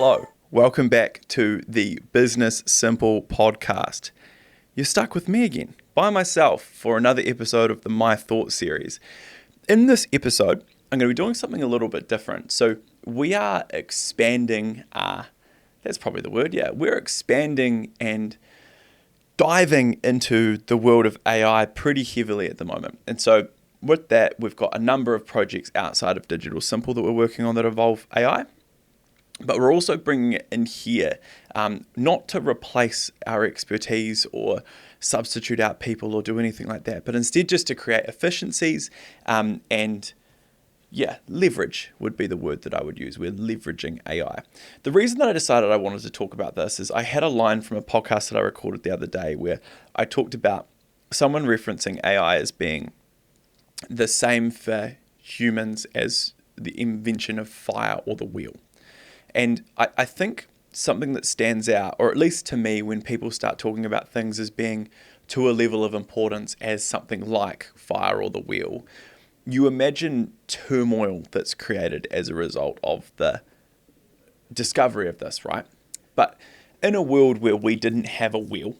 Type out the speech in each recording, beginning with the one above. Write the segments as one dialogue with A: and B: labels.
A: Hello, welcome back to the Business Simple podcast. You're stuck with me again, by myself, for another episode of the My Thoughts series. In this episode, I'm going to be doing something a little bit different. So we are expanding, that's probably the word, we're expanding and diving into the world of AI pretty heavily at the moment. And so with that, we've got a number of projects outside of Digital Simple that we're working on that involve AI. But we're also bringing it in here, not to replace our expertise or substitute out people or do anything like that, but instead just to create efficiencies and leverage would be the word that I would use. We're leveraging AI. The reason that I decided I wanted to talk about this is I had a line from a podcast that I recorded the other day where I talked about someone referencing AI as being the same for humans as the invention of fire or the wheel. And I think something that stands out, or at least to me, when people start talking about things as being to a level of importance as something like fire or the wheel, you imagine turmoil that's created as a result of the discovery of this, right? But in a world where we didn't have a wheel,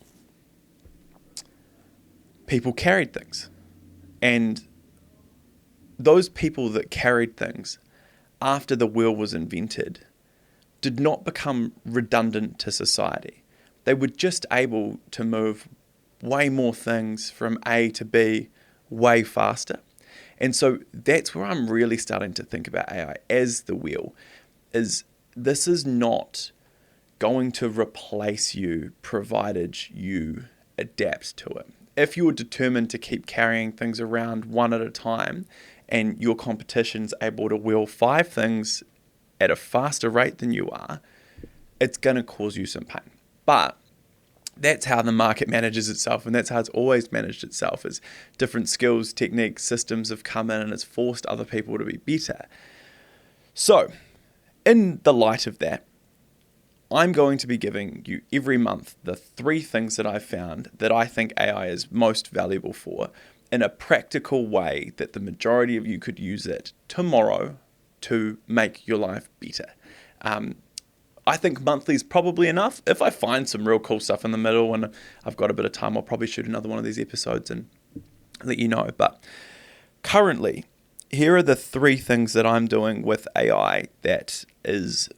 A: people carried things. And those people that carried things after the wheel was invented did not become redundant to society. They were just able to move way more things from A to B way faster. And so that's where I'm really starting to think about AI as the wheel. This is not going to replace you provided you adapt to it. If you're determined to keep carrying things around one at a time and your competition's able to wheel 5 things at a faster rate than you are, it's going to cause you some pain. But that's how the market manages itself, and that's how it's always managed itself, is different skills, techniques, systems have come in and it's forced other people to be better. So, in the light of that, I'm going to be giving you every month the 3 things that I've found that I think AI is most valuable for in a practical way that the majority of you could use it tomorrow to make your life better. I think monthly is probably enough. If I find some real cool stuff in the middle and I've got a bit of time, I'll probably shoot another one of these episodes and let you know. But currently, here are the 3 things that I'm doing with AI that is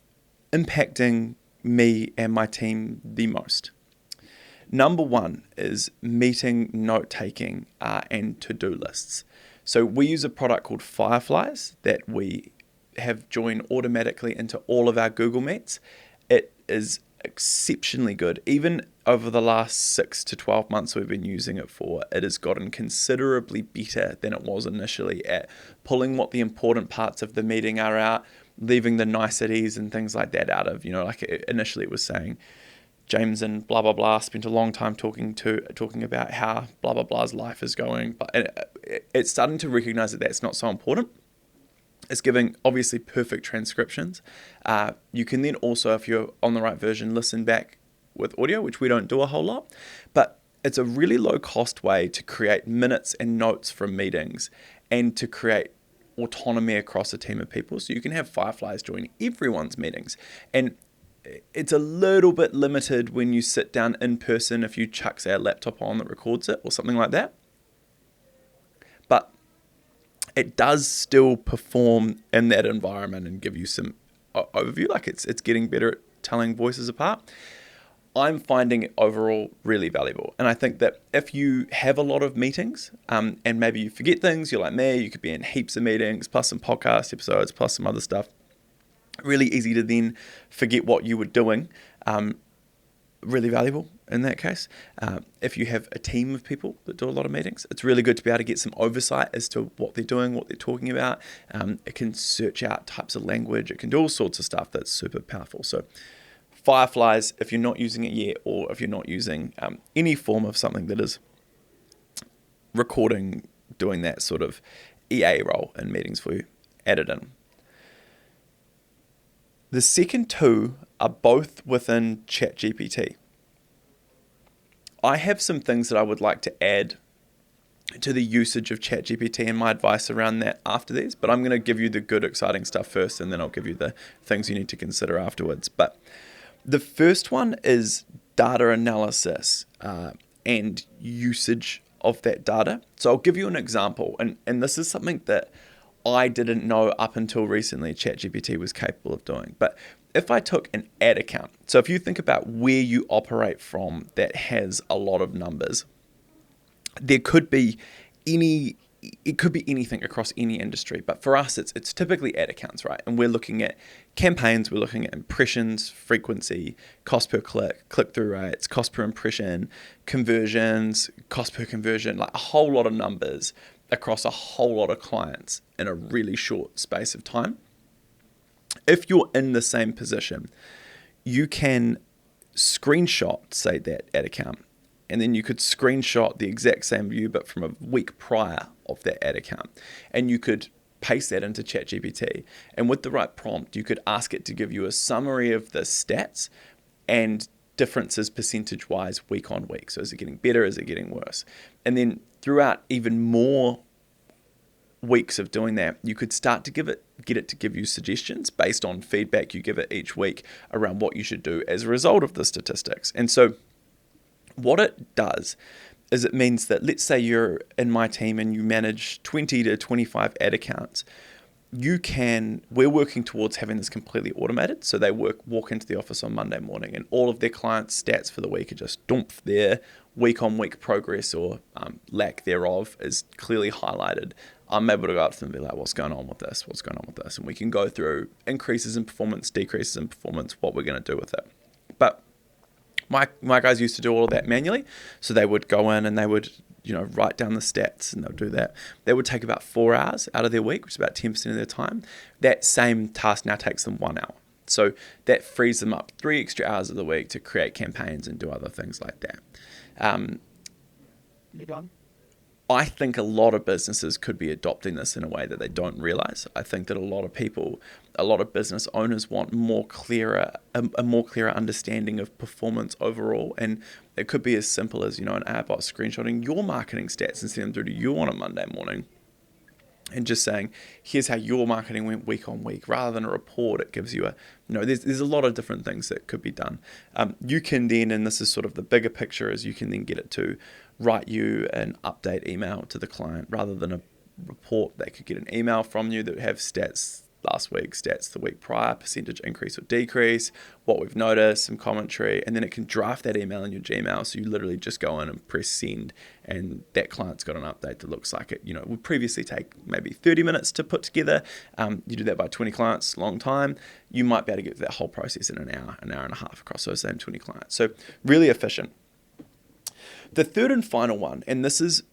A: impacting me and my team the most. Number 1 is meeting, note-taking, and to-do lists. So we use a product called Fireflies that we have joined automatically into all of our Google Meets. It is exceptionally good. Even over the last 6 to 12 months we've been using it for, it has gotten considerably better than it was initially at pulling what the important parts of the meeting are out, leaving the niceties and things like that out of, like initially it was saying, James and blah, blah, blah spent a long time talking about how blah, blah, blah's life is going. But it's starting to recognize that that's not so important. It's giving obviously perfect transcriptions. You can then also, if you're on the right version, listen back with audio, which we don't do a whole lot. But it's a really low cost way to create minutes and notes from meetings and to create autonomy across a team of people. So you can have Fireflies join everyone's meetings. And it's a little bit limited when you sit down in person if you chuck, say, a laptop on that records it or something like that. But it does still perform in that environment and give you some overview. Like it's getting better at telling voices apart. I'm finding it overall really valuable. And I think that if you have a lot of meetings and maybe you forget things, you're like me, you could be in heaps of meetings, plus some podcast episodes, plus some other stuff. Really easy to then forget what you were doing. Really valuable in that case. If you have a team of people that do a lot of meetings, it's really good to be able to get some oversight as to what they're doing, what they're talking about. It can search out types of language. It can do all sorts of stuff that's super powerful. So Fireflies, if you're not using it yet, or if you're not using any form of something that is recording, doing that sort of EA role in meetings for you, add it in. The second 2 are both within ChatGPT. I have some things that I would like to add to the usage of ChatGPT and my advice around that after these, but I'm going to give you the good, exciting stuff first, and then I'll give you the things you need to consider afterwards. But the first one is data analysis and usage of that data. So I'll give you an example, and this is something that I didn't know up until recently ChatGPT was capable of doing. But if I took an ad account, so if you think about where you operate from that has a lot of numbers, there could be it could be anything across any industry, but for us, it's typically ad accounts, right? And we're looking at campaigns, we're looking at impressions, frequency, cost per click, click-through rates, cost per impression, conversions, cost per conversion, like a whole lot of numbers across a whole lot of clients in a really short space of time. If you're in the same position, you can screenshot, say, that ad account, and then you could screenshot the exact same view, but from a week prior of that ad account. And you could paste that into ChatGPT. And with the right prompt, you could ask it to give you a summary of the stats and differences percentage-wise week on week. So is it getting better? Is it getting worse? And then throughout even more weeks of doing that, you could start to get it to give you suggestions based on feedback you give it each week around what you should do as a result of the statistics. And so what it does is it means that, let's say you're in my team and you manage 20 to 25 ad accounts, we're working towards having this completely automated. So they walk into the office on Monday morning and all of their clients' stats for the week are just dump. Their week on week progress or lack thereof is clearly highlighted. I'm able to go up to them and be like, what's going on with this? What's going on with this? And we can go through increases in performance, decreases in performance, what we're going to do with it. But my guys used to do all of that manually. So they would go in and they would, write down the stats, and they'll do that. That would take about 4 hours out of their week, which is about 10% of their time. That same task now takes them 1 hour. So that frees them up 3 extra hours of the week to create campaigns and do other things like that. I think a lot of businesses could be adopting this in a way that they don't realize. I think that a lot of business owners want a more clearer understanding of performance overall. And it could be as simple as, an ad bot screenshotting your marketing stats and sending them through to you on a Monday morning and just saying, here's how your marketing went week on week. Rather than a report, it gives you there's a lot of different things that could be done. You can then, and this is sort of the bigger picture, is you can then get it to write you an update email to the client rather than a report. They could get an email from you that would have stats last week, stats the week prior, percentage increase or decrease, what we've noticed, some commentary, and then it can draft that email in your Gmail. So you literally just go in and press send, and that client's got an update that looks like it. Would previously take maybe 30 minutes to put together. You do that by 20 clients, long time. You might be able to get that whole process in an hour and a half across those same 20 clients. So really efficient. The third and final one, and this is,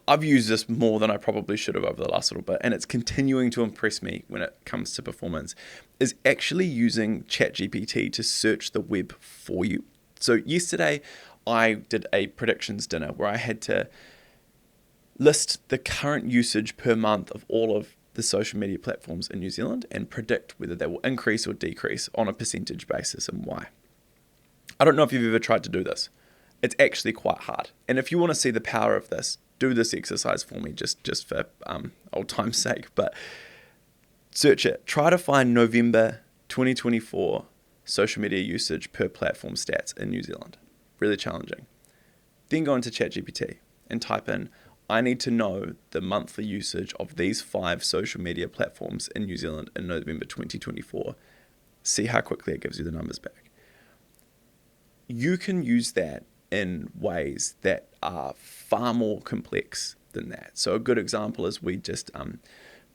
A: I've used this more than I probably should have over the last little bit, and it's continuing to impress me when it comes to performance, is actually using ChatGPT to search the web for you. So yesterday, I did a predictions dinner where I had to list the current usage per month of all of the social media platforms in New Zealand and predict whether they will increase or decrease on a percentage basis and why. I don't know if you've ever tried to do this. It's actually quite hard. And if you want to see the power of this, do this exercise for me just for old time's sake. But search it. Try to find November 2024 social media usage per platform stats in New Zealand. Really challenging. Then go into ChatGPT and type in, I need to know the monthly usage of these 5 social media platforms in New Zealand in November 2024. See how quickly it gives you the numbers back. You can use that in ways that are far more complex than that. So a good example is we just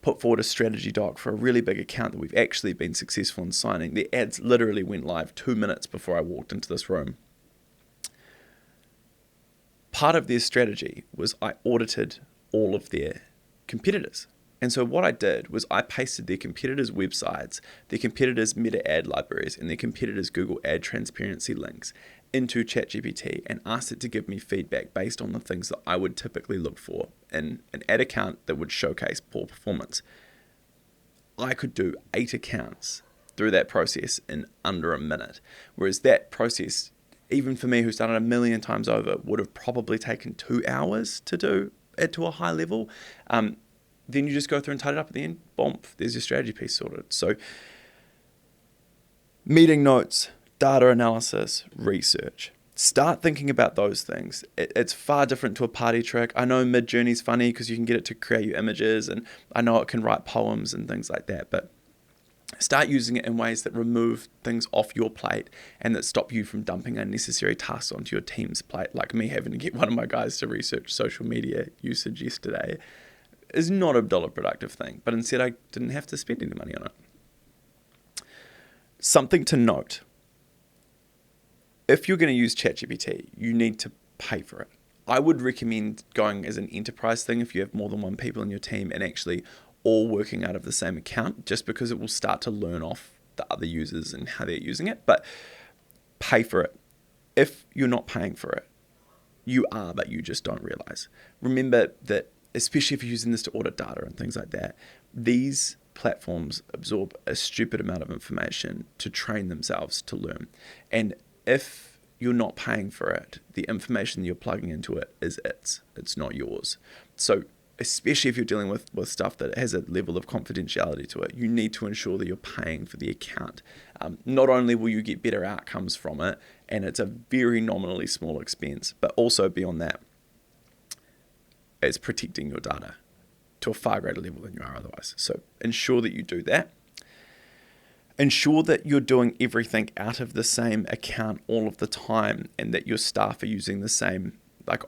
A: put forward a strategy doc for a really big account that we've actually been successful in signing. The ads literally went live 2 minutes before I walked into this room. Part of their strategy was I audited all of their competitors. And so what I did was I pasted their competitors' websites, their competitors' meta ad libraries, and their competitors' Google Ad Transparency links into ChatGPT and asked it to give me feedback based on the things that I would typically look for in an ad account that would showcase poor performance. I could do 8 accounts through that process in under a minute, whereas that process even for me, who's done it a million times over, would have probably taken 2 hours to do it to a high level. Then you just go through and tidy it up at the end. Boom, there's your strategy piece sorted. So meeting notes, data analysis, research. Start thinking about those things. It's far different to a party trick. I know Midjourney's funny because you can get it to create you images, and I know it can write poems and things like that, but start using it in ways that remove things off your plate and that stop you from dumping unnecessary tasks onto your team's plate, like me having to get one of my guys to research social media usage yesterday is not a dollar productive thing, but instead I didn't have to spend any money on it. Something to note. If you're going to use ChatGPT, you need to pay for it. I would recommend going as an enterprise thing if you have more than one people in your team and actually all working out of the same account, just because it will start to learn off the other users and how they're using it. But pay for it. If you're not paying for it, you are, but you just don't realize. Remember that, especially if you're using this to audit data and things like that, these platforms absorb a stupid amount of information to train themselves to learn. And if you're not paying for it, the information you're plugging into it is it's not yours. So especially if you're dealing with stuff that has a level of confidentiality to it, you need to ensure that you're paying for the account. Not only will you get better outcomes from it, and it's a very nominally small expense, but also beyond that, it's protecting your data to a far greater level than you are otherwise. So ensure that you do that. Ensure that you're doing everything out of the same account all of the time, and that your staff are using the same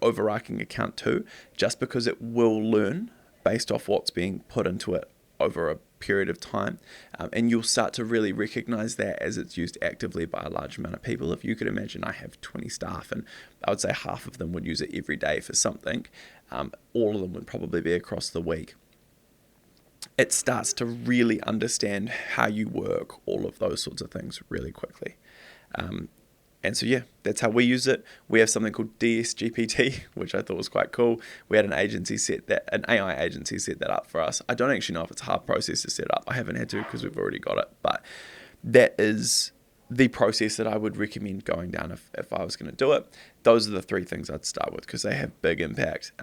A: overarching account too, just because it will learn based off what's being put into it over a period of time. And you'll start to really recognize that as it's used actively by a large amount of people. If you could imagine, I have 20 staff and I would say half of them would use it every day for something. All of them would probably be across the week. It starts to really understand how you work, all of those sorts of things really quickly. And so, yeah, that's how we use it. We have something called DSGPT, which I thought was quite cool. We had an AI agency set that up for us. I don't actually know if it's a hard process to set up. I haven't had to because we've already got it. But that is the process that I would recommend going down if I was going to do it. Those are the 3 things I'd start with because they have big impact.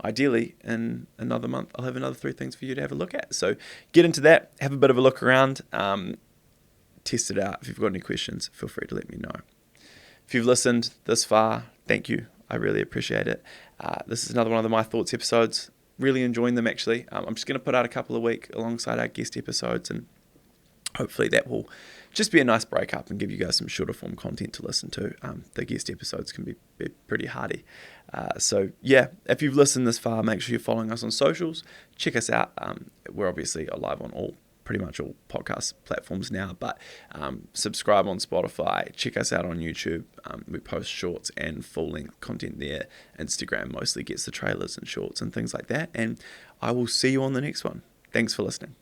A: Ideally, in another month, I'll have another 3 things for you to have a look at. So get into that, have a bit of a look around, test it out. If you've got any questions, feel free to let me know. If you've listened this far, thank you. I really appreciate it. This is another one of the My Thoughts episodes. Really enjoying them, actually. I'm just going to put out a couple a week alongside our guest episodes, and hopefully that will just be a nice break up and give you guys some shorter form content to listen to. The guest episodes can be pretty hardy. So yeah, if you've listened this far, make sure you're following us on socials. Check us out. We're obviously live on pretty much all podcast platforms now, but subscribe on Spotify. Check us out on YouTube. We post shorts and full-length content there. Instagram mostly gets the trailers and shorts and things like that. And I will see you on the next one. Thanks for listening.